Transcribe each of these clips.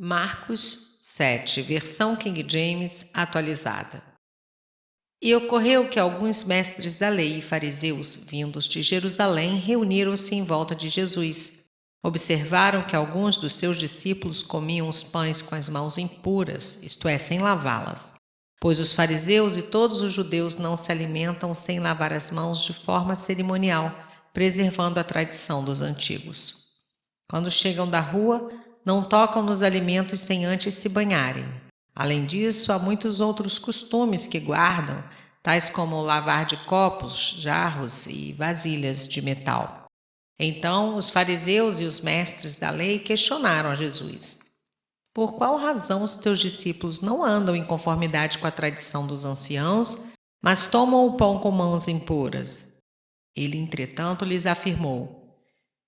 Marcos 7, versão King James atualizada. E ocorreu que alguns mestres da lei e fariseus, vindos de Jerusalém, reuniram-se em volta de Jesus. Observaram que alguns dos seus discípulos comiam os pães com as mãos impuras, isto é, sem lavá-las. Pois os fariseus e todos os judeus não se alimentam sem lavar as mãos de forma cerimonial, preservando a tradição dos antigos. Quando chegam da rua, não tocam nos alimentos sem antes se banharem. Além disso, há muitos outros costumes que guardam, tais como o lavar de copos, jarros e vasilhas de metal. Então, os fariseus e os mestres da lei questionaram a Jesus: por qual razão os teus discípulos não andam em conformidade com a tradição dos anciãos, mas tomam o pão com mãos impuras? Ele, entretanto, lhes afirmou: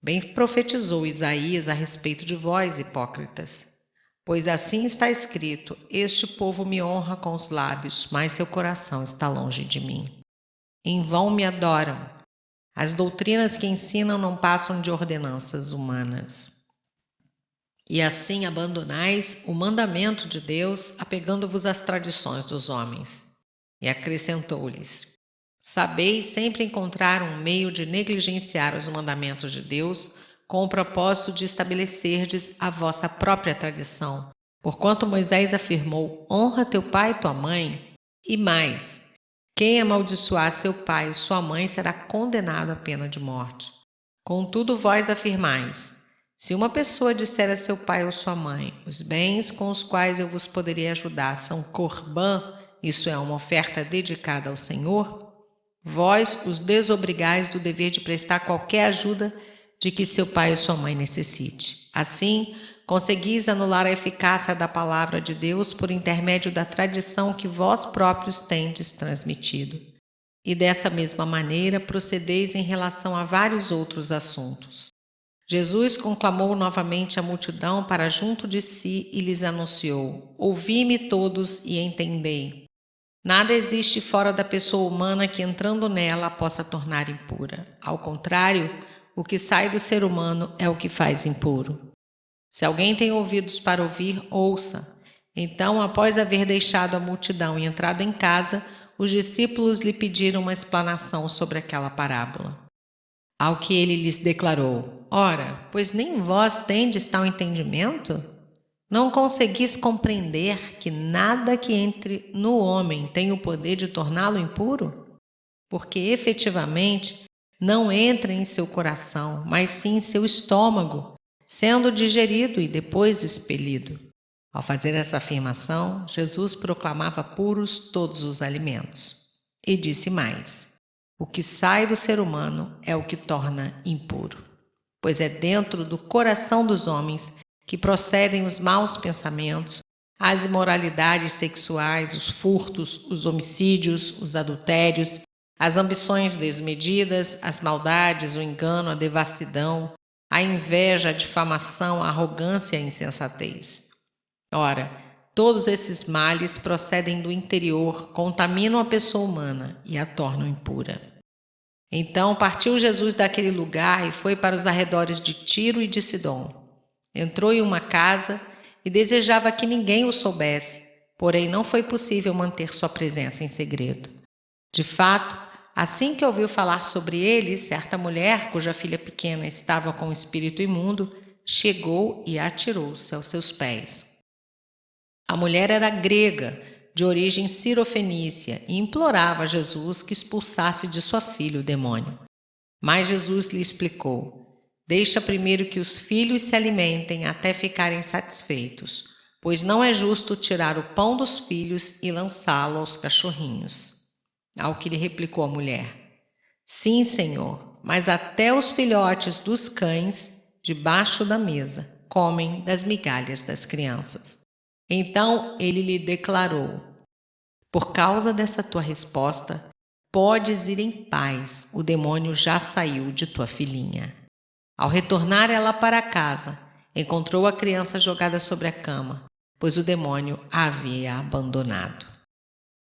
bem profetizou Isaías a respeito de vós, hipócritas. Pois assim está escrito: este povo me honra com os lábios, mas seu coração está longe de mim. Em vão me adoram. As doutrinas que ensinam não passam de ordenanças humanas. E assim abandonais o mandamento de Deus, apegando-vos às tradições dos homens. E acrescentou-lhes: sabeis sempre encontrar um meio de negligenciar os mandamentos de Deus, com o propósito de estabelecerdes a vossa própria tradição. Porquanto Moisés afirmou: honra teu pai e tua mãe. E mais, quem amaldiçoar seu pai ou sua mãe será condenado à pena de morte. Contudo, vós afirmais: se uma pessoa disser a seu pai ou sua mãe: os bens com os quais eu vos poderia ajudar são corbã, isso é, uma oferta dedicada ao Senhor, vós os desobrigais do dever de prestar qualquer ajuda de que seu pai ou sua mãe necessite. Assim, conseguis anular a eficácia da palavra de Deus por intermédio da tradição que vós próprios tendes transmitido. E dessa mesma maneira procedeis em relação a vários outros assuntos. Jesus conclamou novamente a multidão para junto de si e lhes anunciou: ouvi-me todos e entendei. Nada existe fora da pessoa humana que, entrando nela, a possa tornar impura. Ao contrário, o que sai do ser humano é o que faz impuro. Se alguém tem ouvidos para ouvir, ouça. Então, após haver deixado a multidão e entrado em casa, os discípulos lhe pediram uma explanação sobre aquela parábola. Ao que ele lhes declarou: ora, pois nem vós tendes tal entendimento? Não conseguis compreender que nada que entre no homem tem o poder de torná-lo impuro? Porque, efetivamente, não entra em seu coração, mas sim em seu estômago, sendo digerido e depois expelido. Ao fazer essa afirmação, Jesus proclamava puros todos os alimentos. E disse mais: o que sai do ser humano é o que torna impuro, pois é dentro do coração dos homens que procedem os maus pensamentos, as imoralidades sexuais, os furtos, os homicídios, os adultérios, as ambições desmedidas, as maldades, o engano, a devassidão, a inveja, a difamação, a arrogância e a insensatez. Ora, todos esses males procedem do interior, contaminam a pessoa humana e a tornam impura. Então partiu Jesus daquele lugar e foi para os arredores de Tiro e de Sidom. Entrou em uma casa e desejava que ninguém o soubesse, porém não foi possível manter sua presença em segredo. De fato, assim que ouviu falar sobre ele, certa mulher, cuja filha pequena estava com o espírito imundo, chegou e atirou-se aos seus pés. A mulher era grega, de origem cirofenícia, e implorava a Jesus que expulsasse de sua filha o demônio. Mas Jesus lhe explicou: deixa primeiro que os filhos se alimentem até ficarem satisfeitos, pois não é justo tirar o pão dos filhos e lançá-lo aos cachorrinhos. Ao que lhe replicou a mulher: sim, Senhor, mas até os filhotes dos cães, debaixo da mesa, comem das migalhas das crianças. Então ele lhe declarou: por causa dessa tua resposta, podes ir em paz, o demônio já saiu de tua filhinha. Ao retornar ela para casa, encontrou a criança jogada sobre a cama, pois o demônio a havia abandonado.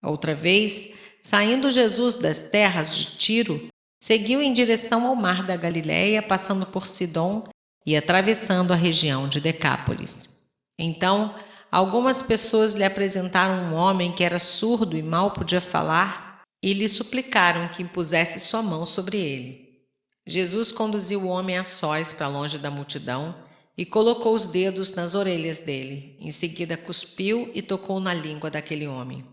Outra vez, saindo Jesus das terras de Tiro, seguiu em direção ao mar da Galileia, passando por Sidom e atravessando a região de Decápolis. Então, algumas pessoas lhe apresentaram um homem que era surdo e mal podia falar e lhe suplicaram que impusesse sua mão sobre ele. Jesus conduziu o homem a sós para longe da multidão e colocou os dedos nas orelhas dele. Em seguida, cuspiu e tocou na língua daquele homem.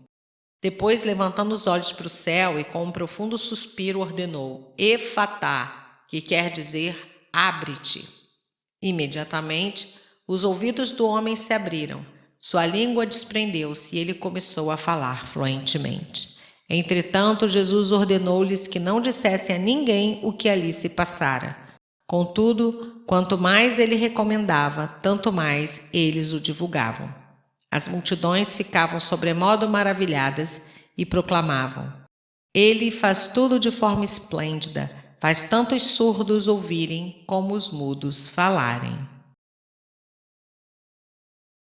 Depois, levantando os olhos para o céu e com um profundo suspiro, ordenou: Efatá, que quer dizer abre-te. Imediatamente, os ouvidos do homem se abriram, sua língua desprendeu-se e ele começou a falar fluentemente. Entretanto, Jesus ordenou-lhes que não dissessem a ninguém o que ali se passara. Contudo, quanto mais ele recomendava, tanto mais eles o divulgavam. As multidões ficavam sobremodo maravilhadas e proclamavam: Ele faz tudo de forma esplêndida, faz tanto os surdos ouvirem como os mudos falarem.